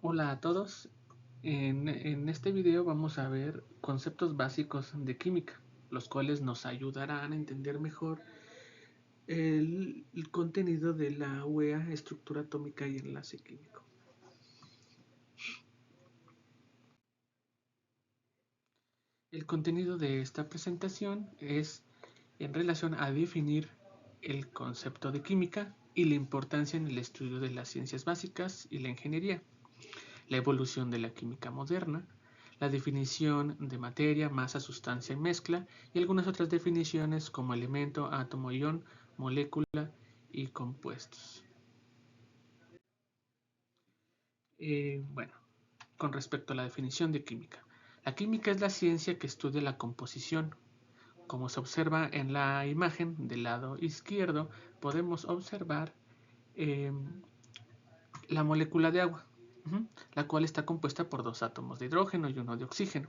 Hola a todos. En este video vamos a ver conceptos básicos de química, los cuales nos ayudarán a entender mejor el contenido de la UEA, estructura atómica y enlace químico. El contenido de esta presentación es en relación a definir el concepto de química y la importancia en el estudio de las ciencias básicas y la ingeniería, la evolución de la química moderna, la definición de materia, masa, sustancia y mezcla, y algunas otras definiciones como elemento, átomo, ion, molécula y compuestos. Bueno, con respecto a la definición de química. La química es la ciencia que estudia la composición. Como se observa en la imagen del lado izquierdo, podemos observar eh, la molécula de agua, la cual está compuesta por dos átomos de hidrógeno y uno de oxígeno.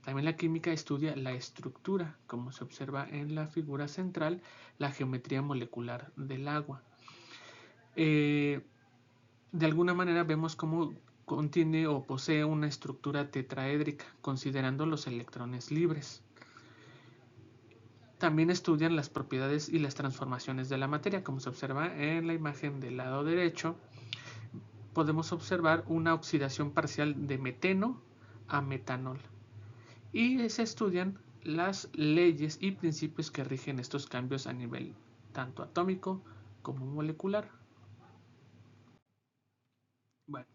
También la química estudia la estructura, como se observa en la figura central, la geometría molecular del agua. De alguna manera vemos cómo contiene o posee una estructura tetraédrica, considerando los electrones libres. También estudian las propiedades y las transformaciones de la materia, como se observa en la imagen del lado derecho. Podemos observar una oxidación parcial de meteno a metanol. Y se estudian las leyes y principios que rigen estos cambios a nivel tanto atómico como molecular. Bueno,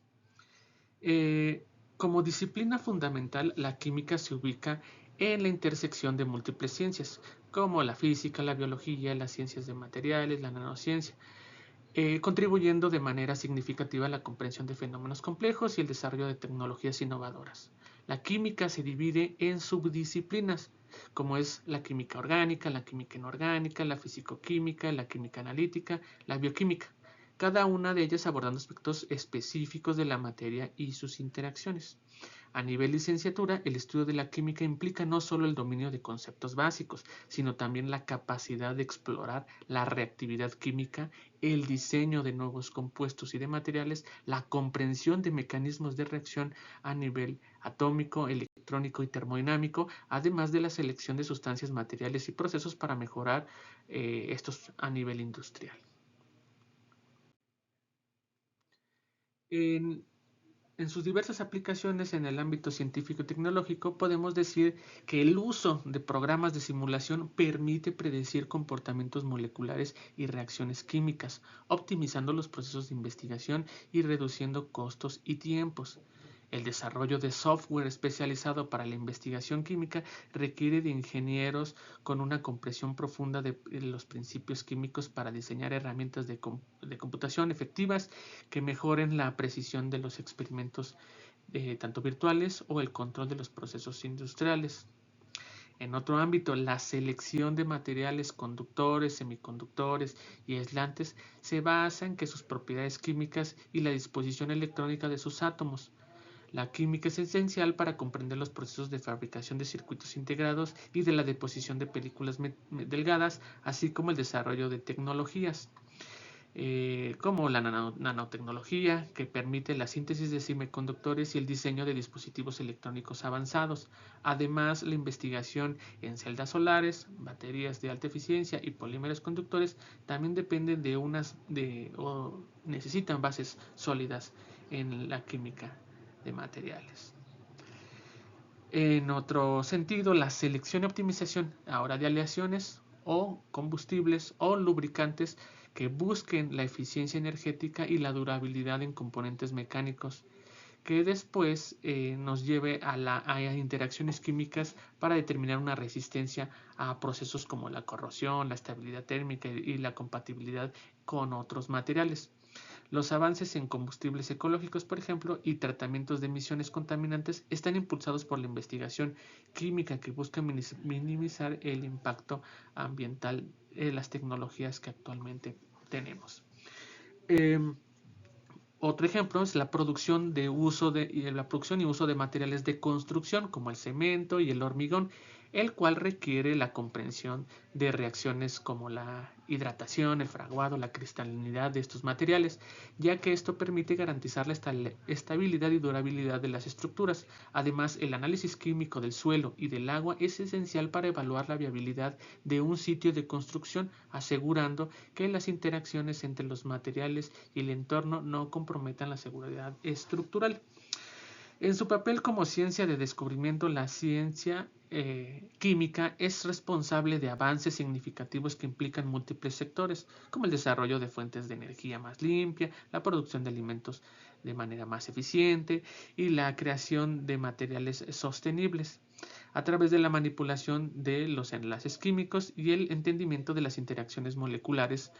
como disciplina fundamental, la química se ubica en la intersección de múltiples ciencias, como la física, la biología, las ciencias de materiales, la nanociencia, contribuyendo de manera significativa a la comprensión de fenómenos complejos y el desarrollo de tecnologías innovadoras. La química se divide en subdisciplinas, como es la química orgánica, la química inorgánica, la fisicoquímica, la química analítica, la bioquímica, cada una de ellas abordando aspectos específicos de la materia y sus interacciones. A nivel licenciatura, el estudio de la química implica no solo el dominio de conceptos básicos, sino también la capacidad de explorar la reactividad química, el diseño de nuevos compuestos y de materiales, la comprensión de mecanismos de reacción a nivel atómico, electrónico y termodinámico, además de la selección de sustancias, materiales y procesos para mejorar estos a nivel industrial. En En sus diversas aplicaciones en el ámbito científico y tecnológico, podemos decir que el uso de programas de simulación permite predecir comportamientos moleculares y reacciones químicas, optimizando los procesos de investigación y reduciendo costos y tiempos. El desarrollo de software especializado para la investigación química requiere de ingenieros con una comprensión profunda de los principios químicos para diseñar herramientas de computación efectivas que mejoren la precisión de los experimentos tanto virtuales o el control de los procesos industriales. En otro ámbito, la selección de materiales conductores, semiconductores y aislantes se basa en que sus propiedades químicas y la disposición electrónica de sus átomos. La química es esencial para comprender los procesos de fabricación de circuitos integrados y de la deposición de películas delgadas, así como el desarrollo de tecnologías como la nanotecnología, que permite la síntesis de semiconductores y el diseño de dispositivos electrónicos avanzados. Además, la investigación en celdas solares, baterías de alta eficiencia y polímeros conductores también dependen o necesitan bases sólidas en la química de materiales. En otro sentido, la selección y optimización ahora de aleaciones o combustibles o lubricantes que busquen la eficiencia energética y la durabilidad en componentes mecánicos, que después nos lleve a interacciones químicas para determinar una resistencia a procesos como la corrosión, la estabilidad térmica y la compatibilidad con otros materiales. Los avances en combustibles ecológicos, por ejemplo, y tratamientos de emisiones contaminantes están impulsados por la investigación química que busca minimizar el impacto ambiental de las tecnologías que actualmente tenemos. Otro ejemplo es la producción y uso de materiales de construcción como el cemento y el hormigón, el cual requiere la comprensión de reacciones como la hidratación, el fraguado, la cristalinidad de estos materiales, ya que esto permite garantizar la estabilidad y durabilidad de las estructuras. Además, el análisis químico del suelo y del agua es esencial para evaluar la viabilidad de un sitio de construcción, asegurando que las interacciones entre los materiales y el entorno no comprometan la seguridad estructural. En su papel como ciencia de descubrimiento, la ciencia química es responsable de avances significativos que implican múltiples sectores, como el desarrollo de fuentes de energía más limpia, la producción de alimentos de manera más eficiente y la creación de materiales sostenibles a través de la manipulación de los enlaces químicos y el entendimiento de las interacciones moleculares,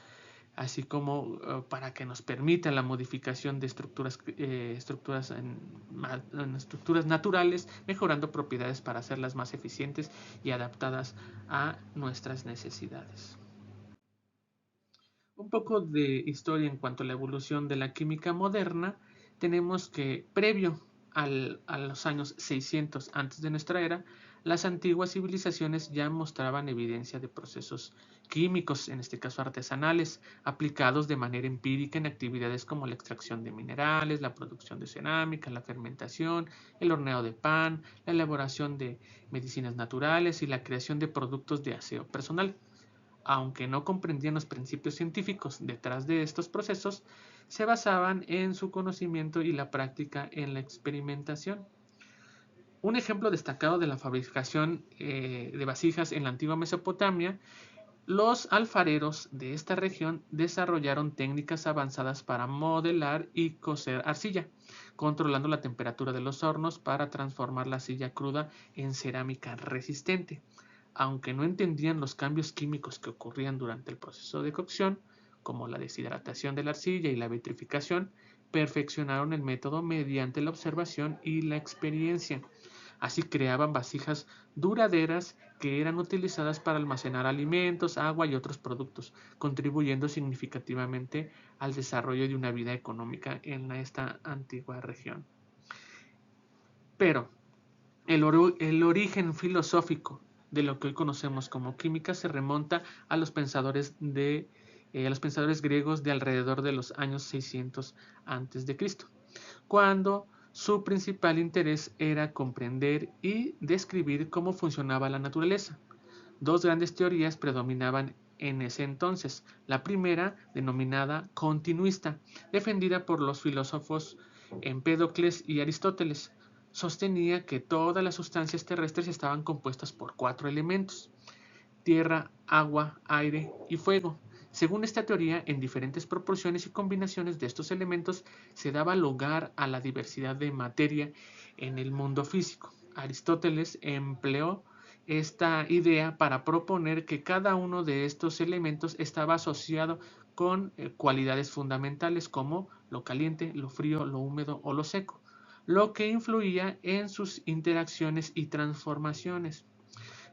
así como para que nos permita la modificación de estructuras naturales, mejorando propiedades para hacerlas más eficientes y adaptadas a nuestras necesidades. Un poco de historia en cuanto a la evolución de la química moderna. Tenemos que previo a los años 600 antes de nuestra era, las antiguas civilizaciones ya mostraban evidencia de procesos químicos, en este caso artesanales, aplicados de manera empírica en actividades como la extracción de minerales, la producción de cerámica, la fermentación, el horneado de pan, la elaboración de medicinas naturales y la creación de productos de aseo personal. Aunque no comprendían los principios científicos detrás de estos procesos, se basaban en su conocimiento y la práctica en la experimentación. Un ejemplo destacado de la fabricación de vasijas en la antigua Mesopotamia, los alfareros de esta región desarrollaron técnicas avanzadas para modelar y cocer arcilla, controlando la temperatura de los hornos para transformar la arcilla cruda en cerámica resistente. Aunque no entendían los cambios químicos que ocurrían durante el proceso de cocción, como la deshidratación de la arcilla y la vitrificación, perfeccionaron el método mediante la observación y la experiencia. Así creaban vasijas duraderas que eran utilizadas para almacenar alimentos, agua y otros productos, contribuyendo significativamente al desarrollo de una vida económica en esta antigua región. Pero el origen filosófico de lo que hoy conocemos como química se remonta a los pensadores griegos de alrededor de los años 600 a.C., cuando su principal interés era comprender y describir cómo funcionaba la naturaleza. Dos grandes teorías predominaban en ese entonces. La primera, denominada continuista, defendida por los filósofos Empédocles y Aristóteles, sostenía que todas las sustancias terrestres estaban compuestas por 4 elementos: tierra, agua, aire y fuego. Según esta teoría, en diferentes proporciones y combinaciones de estos elementos se daba lugar a la diversidad de materia en el mundo físico. Aristóteles empleó esta idea para proponer que cada uno de estos elementos estaba asociado con cualidades fundamentales como lo caliente, lo frío, lo húmedo o lo seco, lo que influía en sus interacciones y transformaciones.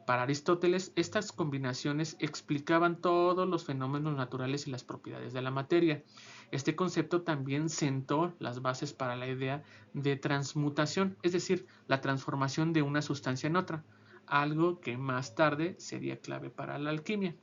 Para Aristóteles, estas combinaciones explicaban todos los fenómenos naturales y las propiedades de la materia. Este concepto también sentó las bases para la idea de transmutación, es decir, la transformación de una sustancia en otra, algo que más tarde sería clave para la alquimia.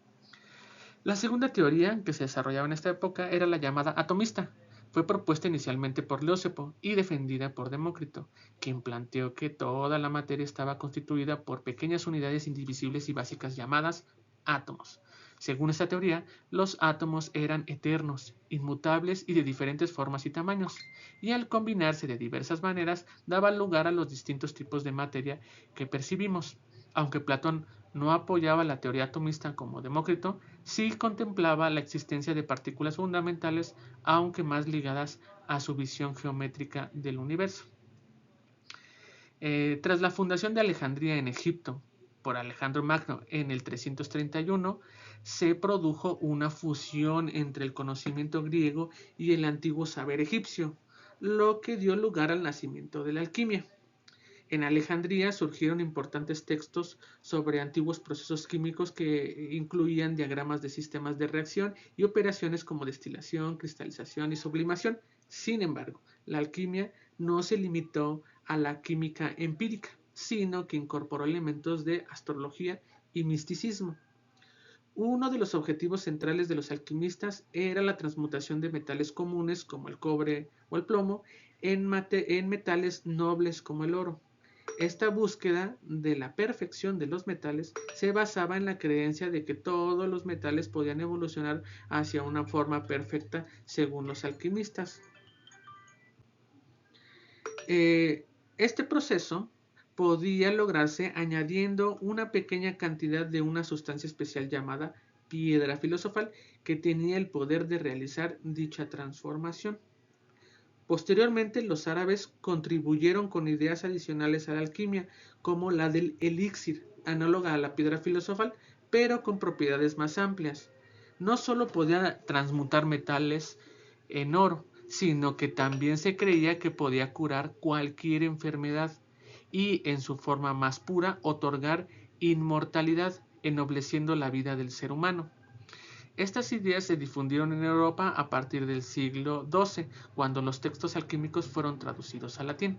La segunda teoría que se desarrollaba en esta época era la llamada atomista. Fue propuesta inicialmente por Leucipo y defendida por Demócrito, quien planteó que toda la materia estaba constituida por pequeñas unidades indivisibles y básicas llamadas átomos. Según esta teoría, los átomos eran eternos, inmutables y de diferentes formas y tamaños, y al combinarse de diversas maneras daban lugar a los distintos tipos de materia que percibimos. Aunque Platón no apoyaba la teoría atomista como Demócrito, sí contemplaba la existencia de partículas fundamentales, aunque más ligadas a su visión geométrica del universo. Tras la fundación de Alejandría en Egipto por Alejandro Magno en el 331, se produjo una fusión entre el conocimiento griego y el antiguo saber egipcio, lo que dio lugar al nacimiento de la alquimia. En Alejandría surgieron importantes textos sobre antiguos procesos químicos que incluían diagramas de sistemas de reacción y operaciones como destilación, cristalización y sublimación. Sin embargo, la alquimia no se limitó a la química empírica, sino que incorporó elementos de astrología y misticismo. Uno de los objetivos centrales de los alquimistas era la transmutación de metales comunes como el cobre o el plomo en metales nobles como el oro. Esta búsqueda de la perfección de los metales se basaba en la creencia de que todos los metales podían evolucionar hacia una forma perfecta según los alquimistas. Este proceso podía lograrse añadiendo una pequeña cantidad de una sustancia especial llamada piedra filosofal que tenía el poder de realizar dicha transformación. Posteriormente, los árabes contribuyeron con ideas adicionales a la alquimia, como la del elixir, análoga a la piedra filosofal, pero con propiedades más amplias. No solo podía transmutar metales en oro, sino que también se creía que podía curar cualquier enfermedad y, en su forma más pura, otorgar inmortalidad, ennobleciendo la vida del ser humano. Estas ideas se difundieron en Europa a partir del siglo XII, cuando los textos alquímicos fueron traducidos al latín.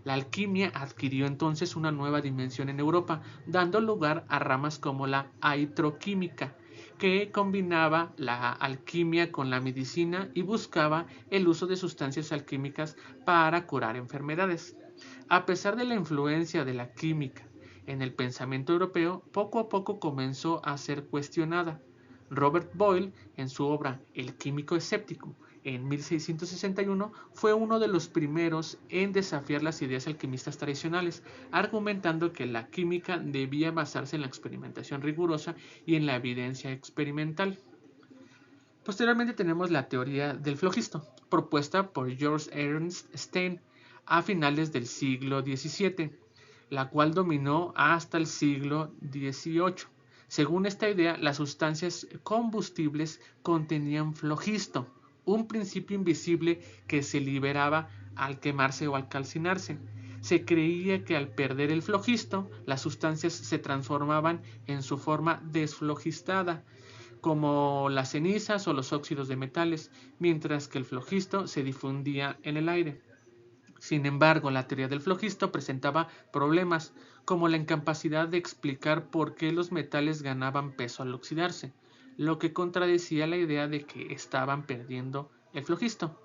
La alquimia adquirió entonces una nueva dimensión en Europa, dando lugar a ramas como la aitroquímica, que combinaba la alquimia con la medicina y buscaba el uso de sustancias alquímicas para curar enfermedades. A pesar de la influencia de la química en el pensamiento europeo, poco a poco comenzó a ser cuestionada. Robert Boyle, en su obra El químico escéptico, en 1661, fue uno de los primeros en desafiar las ideas alquimistas tradicionales, argumentando que la química debía basarse en la experimentación rigurosa y en la evidencia experimental. Posteriormente tenemos la teoría del flogisto, propuesta por George Ernst Stein a finales del siglo XVII, la cual dominó hasta el siglo XVIII. Según esta idea, las sustancias combustibles contenían flogisto, un principio invisible que se liberaba al quemarse o al calcinarse. Se creía que al perder el flogisto, las sustancias se transformaban en su forma desflogistada, como las cenizas o los óxidos de metales, mientras que el flogisto se difundía en el aire. Sin embargo, la teoría del flogisto presentaba problemas, como la incapacidad de explicar por qué los metales ganaban peso al oxidarse, lo que contradecía la idea de que estaban perdiendo el flogisto.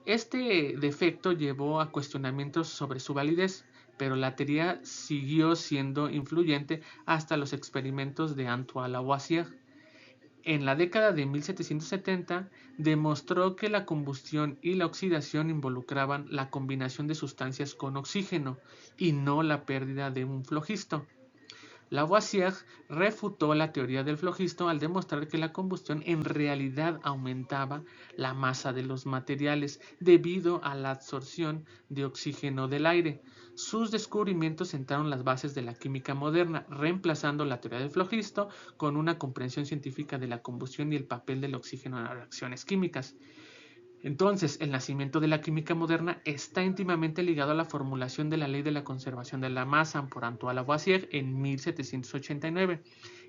Este defecto llevó a cuestionamientos sobre su validez, pero la teoría siguió siendo influyente hasta los experimentos de Antoine Lavoisier. En la década de 1770 demostró que la combustión y la oxidación involucraban la combinación de sustancias con oxígeno y no la pérdida de un flogisto. Lavoisier refutó la teoría del flogisto al demostrar que la combustión en realidad aumentaba la masa de los materiales debido a la absorción de oxígeno del aire. Sus descubrimientos sentaron las bases de la química moderna, reemplazando la teoría del flogisto con una comprensión científica de la combustión y el papel del oxígeno en las reacciones químicas. Entonces, el nacimiento de la química moderna está íntimamente ligado a la formulación de la ley de la conservación de la masa por Antoine Lavoisier en 1789.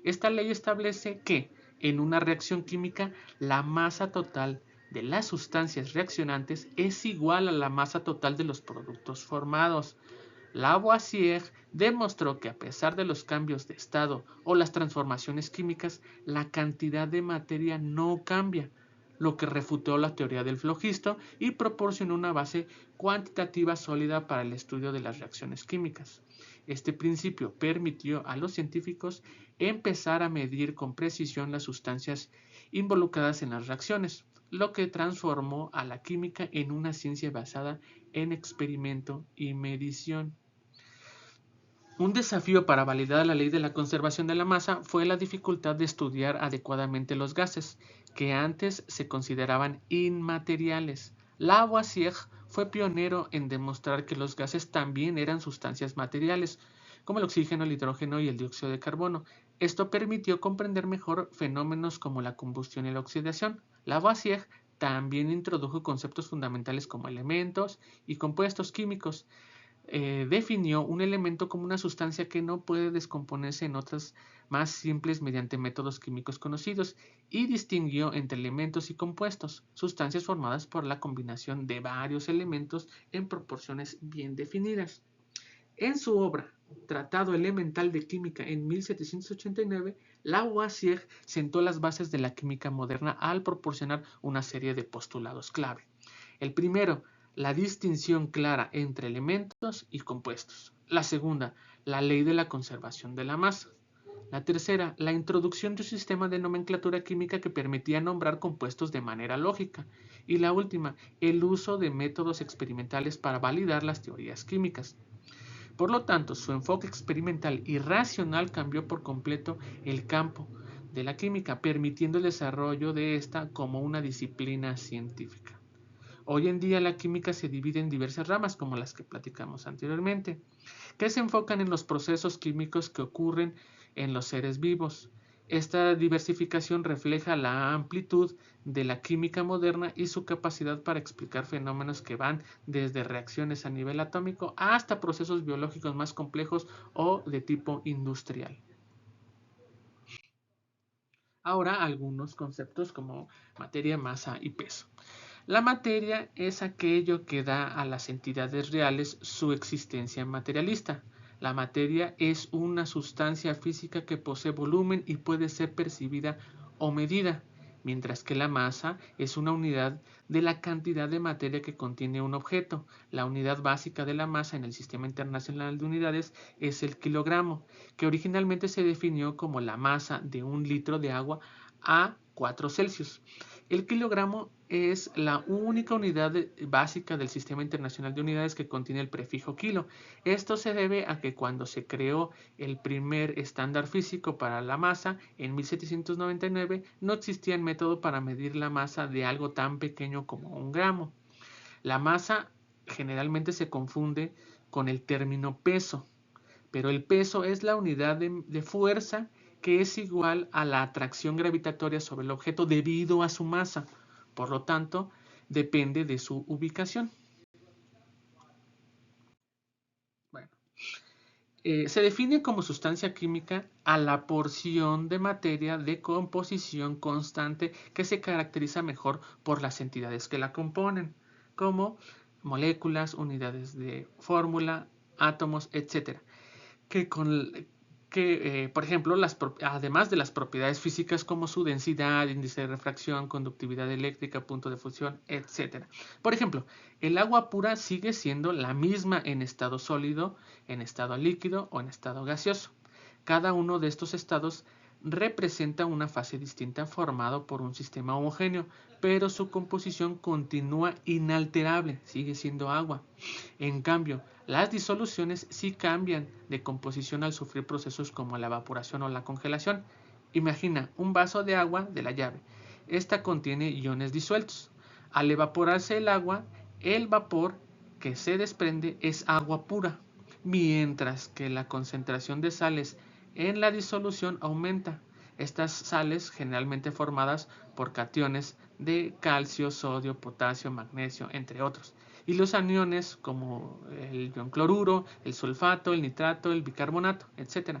Esta ley establece que, en una reacción química, la masa total de las sustancias reaccionantes es igual a la masa total de los productos formados. Lavoisier demostró que a pesar de los cambios de estado o las transformaciones químicas, la cantidad de materia no cambia, lo que refutó la teoría del flogisto y proporcionó una base cuantitativa sólida para el estudio de las reacciones químicas. Este principio permitió a los científicos empezar a medir con precisión las sustancias involucradas en las reacciones, lo que transformó a la química en una ciencia basada en experimento y medición. Un desafío para validar la ley de la conservación de la masa fue la dificultad de estudiar adecuadamente los gases, que antes se consideraban inmateriales. Lavoisier fue pionero en demostrar que los gases también eran sustancias materiales, como el oxígeno, el hidrógeno y el dióxido de carbono. Esto permitió comprender mejor fenómenos como la combustión y la oxidación. Lavoisier también introdujo conceptos fundamentales como elementos y compuestos químicos. Definió un elemento como una sustancia que no puede descomponerse en otras más simples mediante métodos químicos conocidos, y distinguió entre elementos y compuestos, sustancias formadas por la combinación de varios elementos en proporciones bien definidas. En su obra Tratado Elemental de Química en 1789, Lavoisier sentó las bases de la química moderna al proporcionar una serie de postulados clave. El primero, la distinción clara entre elementos y compuestos. La segunda, la ley de la conservación de la masa. La tercera, la introducción de un sistema de nomenclatura química que permitía nombrar compuestos de manera lógica. Y la última, el uso de métodos experimentales para validar las teorías químicas. Por lo tanto, su enfoque experimental y racional cambió por completo el campo de la química, permitiendo el desarrollo de esta como una disciplina científica. Hoy en día la química se divide en diversas ramas, como las que platicamos anteriormente, que se enfocan en los procesos químicos que ocurren en los seres vivos. Esta diversificación refleja la amplitud de la química moderna y su capacidad para explicar fenómenos que van desde reacciones a nivel atómico hasta procesos biológicos más complejos o de tipo industrial. Ahora algunos conceptos como materia, masa y peso. La materia es aquello que da a las entidades reales su existencia materialista. La materia es una sustancia física que posee volumen y puede ser percibida o medida, mientras que la masa es una unidad de la cantidad de materia que contiene un objeto. La unidad básica de la masa en el Sistema Internacional de Unidades es el kilogramo, que originalmente se definió como la masa de un litro de agua a 4 Celsius. El kilogramo es la única unidad básica del Sistema Internacional de Unidades que contiene el prefijo kilo. Esto se debe a que cuando se creó el primer estándar físico para la masa en 1799 no existía el método para medir la masa de algo tan pequeño como un gramo. La masa generalmente se confunde con el término peso, pero el peso es la unidad de fuerza que es igual a la atracción gravitatoria sobre el objeto debido a su masa. Por lo tanto, depende de su ubicación. Bueno, se define como sustancia química a la porción de materia de composición constante que se caracteriza mejor por las entidades que la componen, como moléculas, unidades de fórmula, átomos, etc. Que, con, por ejemplo, además de las propiedades físicas como su densidad, índice de refracción, conductividad eléctrica, punto de fusión, etc. Por ejemplo, el agua pura sigue siendo la misma en estado sólido, en estado líquido o en estado gaseoso. Cada uno de estos estados representa una fase distinta formado por un sistema homogéneo, pero su composición continúa inalterable, sigue siendo agua. En cambio, las disoluciones sí cambian de composición al sufrir procesos como la evaporación o la congelación. Imagina un vaso de agua de la llave. Esta contiene iones disueltos. Al evaporarse el agua, el vapor que se desprende es agua pura, mientras que la concentración de sales en la disolución aumenta. Estas sales generalmente formadas por cationes de calcio, sodio, potasio, magnesio, entre otros. Y los aniones como el ion cloruro, el sulfato, el nitrato, el bicarbonato, etc.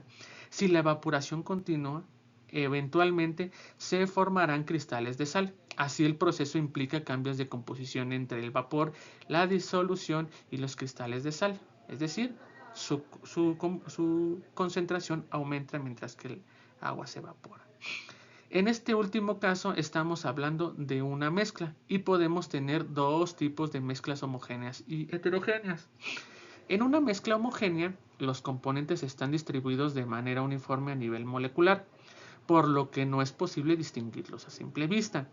Si la evaporación continúa, eventualmente se formarán cristales de sal. Así el proceso implica cambios de composición entre el vapor, la disolución y los cristales de sal. Es decir, su concentración aumenta mientras que el agua se evapora. En este último caso estamos hablando de una mezcla y podemos tener dos tipos de mezclas homogéneas y heterogéneas. En una mezcla homogénea, los componentes están distribuidos de manera uniforme a nivel molecular, por lo que no es posible distinguirlos a simple vista.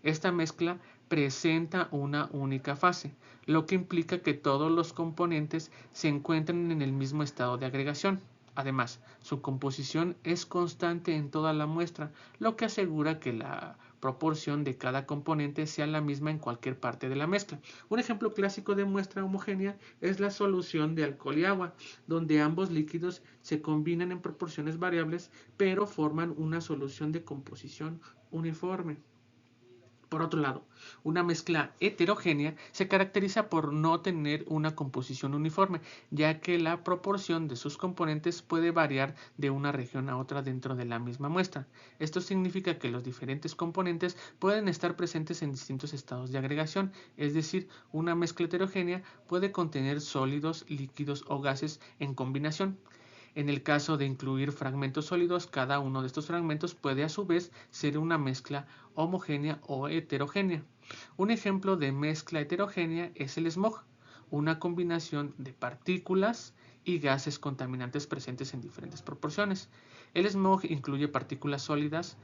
Esta mezcla presenta una única fase, lo que implica que todos los componentes se encuentran en el mismo estado de agregación. Además, su composición es constante en toda la muestra, lo que asegura que la proporción de cada componente sea la misma en cualquier parte de la mezcla. Un ejemplo clásico de muestra homogénea es la solución de alcohol y agua, donde ambos líquidos se combinan en proporciones variables, pero forman una solución de composición uniforme. Por otro lado, una mezcla heterogénea se caracteriza por no tener una composición uniforme, ya que la proporción de sus componentes puede variar de una región a otra dentro de la misma muestra. Esto significa que los diferentes componentes pueden estar presentes en distintos estados de agregación, es decir, una mezcla heterogénea puede contener sólidos, líquidos o gases en combinación. En el caso de incluir fragmentos sólidos, cada uno de estos fragmentos puede a su vez ser una mezcla homogénea o heterogénea. Un ejemplo de mezcla heterogénea es el smog, una combinación de partículas y gases contaminantes presentes en diferentes proporciones. El smog incluye partículas sólidas,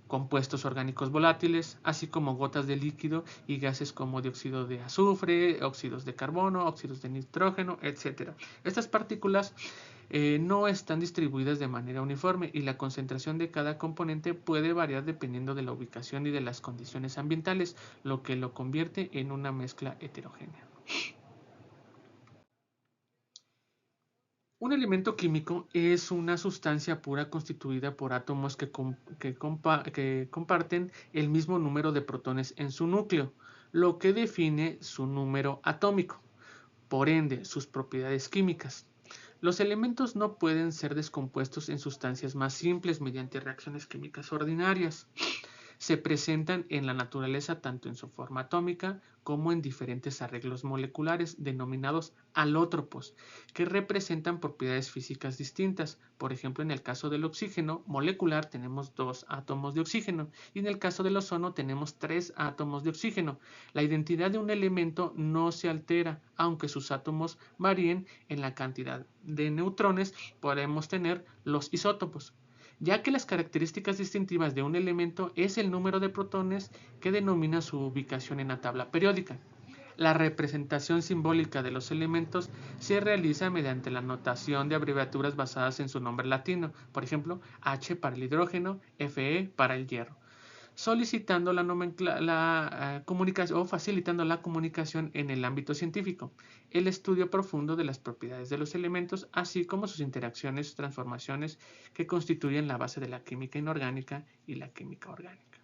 compuestos orgánicos volátiles, así como gotas de líquido y gases como dióxido de azufre, óxidos de carbono, óxidos de nitrógeno, etc. Estas partículas no están distribuidas de manera uniforme y la concentración de cada componente puede variar dependiendo de la ubicación y de las condiciones ambientales, lo que lo convierte en una mezcla heterogénea. Un elemento químico es una sustancia pura constituida por átomos que comparten el mismo número de protones en su núcleo, lo que define su número atómico, por ende sus propiedades químicas. Los elementos no pueden ser descompuestos en sustancias más simples mediante reacciones químicas ordinarias. Se presentan en la naturaleza tanto en su forma atómica como en diferentes arreglos moleculares denominados alótropos, que representan propiedades físicas distintas. Por ejemplo, en el caso del oxígeno molecular tenemos 2 átomos de oxígeno y en el caso del ozono tenemos 3 átomos de oxígeno. La identidad de un elemento no se altera, aunque sus átomos varíen en la cantidad de neutrones, podemos tener los isótopos, ya que las características distintivas de un elemento es el número de protones que denomina su ubicación en la tabla periódica. La representación simbólica de los elementos se realiza mediante la notación de abreviaturas basadas en su nombre latino, por ejemplo, H para el hidrógeno, Fe para el hierro, solicitando la comunicación o facilitando la comunicación en el ámbito científico, el estudio profundo de las propiedades de los elementos, así como sus interacciones, transformaciones que constituyen la base de la química inorgánica y la química orgánica.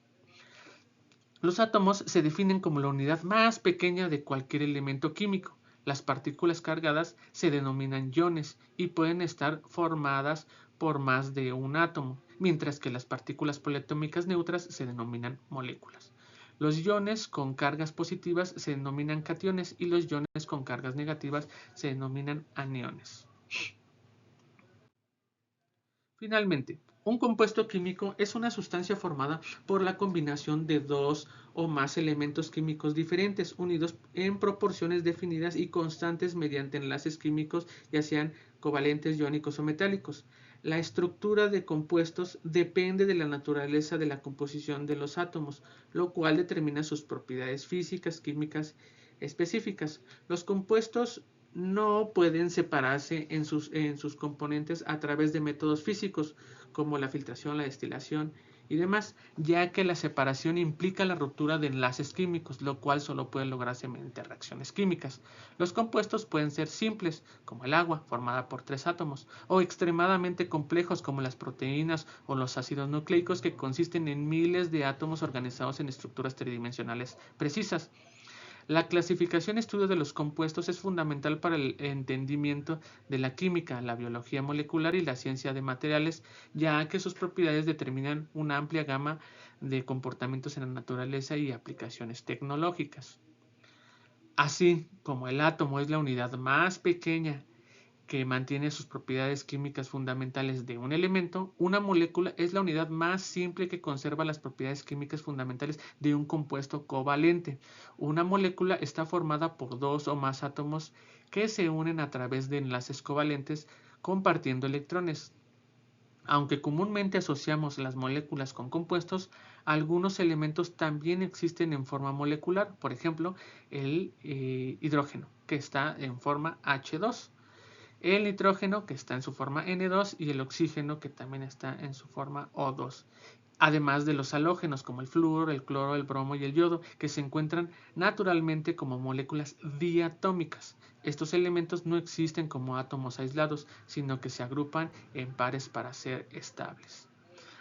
Los átomos se definen como la unidad más pequeña de cualquier elemento químico. Las partículas cargadas se denominan iones y pueden estar formadas por más de un átomo, mientras que las partículas poliatómicas neutras se denominan moléculas. Los iones con cargas positivas se denominan cationes y los iones con cargas negativas se denominan aniones. Finalmente, un compuesto químico es una sustancia formada por la combinación de dos o más elementos químicos diferentes, unidos en proporciones definidas y constantes mediante enlaces químicos, ya sean covalentes, iónicos o metálicos. La estructura de compuestos depende de la naturaleza de la composición de los átomos, lo cual determina sus propiedades físicas, químicas específicas. Los compuestos no pueden separarse en sus componentes a través de métodos físicos como la filtración, la destilación y demás, ya que la separación implica la ruptura de enlaces químicos, lo cual solo puede lograrse mediante reacciones químicas. Los compuestos pueden ser simples, como el agua, formada por 3 átomos, o extremadamente complejos, como las proteínas o los ácidos nucleicos, que consisten en miles de átomos organizados en estructuras tridimensionales precisas. La clasificación y estudio de los compuestos es fundamental para el entendimiento de la química, la biología molecular y la ciencia de materiales, ya que sus propiedades determinan una amplia gama de comportamientos en la naturaleza y aplicaciones tecnológicas. Así como el átomo es la unidad más pequeña que mantiene sus propiedades químicas fundamentales de un elemento, una molécula es la unidad más simple que conserva las propiedades químicas fundamentales de un compuesto covalente. Una molécula está formada por 2 o más átomos que se unen a través de enlaces covalentes compartiendo electrones. Aunque comúnmente asociamos las moléculas con compuestos, algunos elementos también existen en forma molecular, por ejemplo, el hidrógeno, que está en forma H2. El nitrógeno, que está en su forma N2, y el oxígeno, que también está en su forma O2. Además de los halógenos como el flúor, el cloro, el bromo y el yodo, que se encuentran naturalmente como moléculas diatómicas. Estos elementos no existen como átomos aislados, sino que se agrupan en pares para ser estables.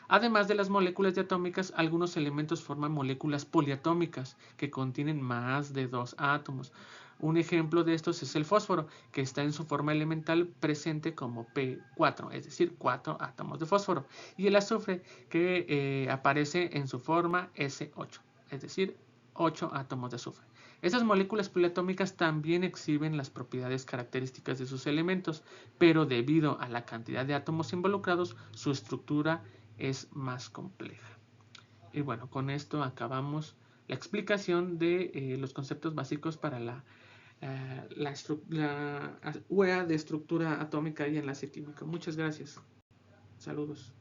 Además de las moléculas diatómicas, algunos elementos forman moléculas poliatómicas que contienen más de 2 átomos. Un ejemplo de estos es el fósforo, que está en su forma elemental presente como P4, es decir, 4 átomos de fósforo, y el azufre, que aparece en su forma S8, es decir, 8 átomos de azufre. Esas moléculas poliatómicas también exhiben las propiedades características de sus elementos, pero debido a la cantidad de átomos involucrados, su estructura es más compleja. Y bueno, con esto acabamos la explicación de los conceptos básicos para la UEA de estructura atómica y enlace químico. Muchas gracias. Saludos.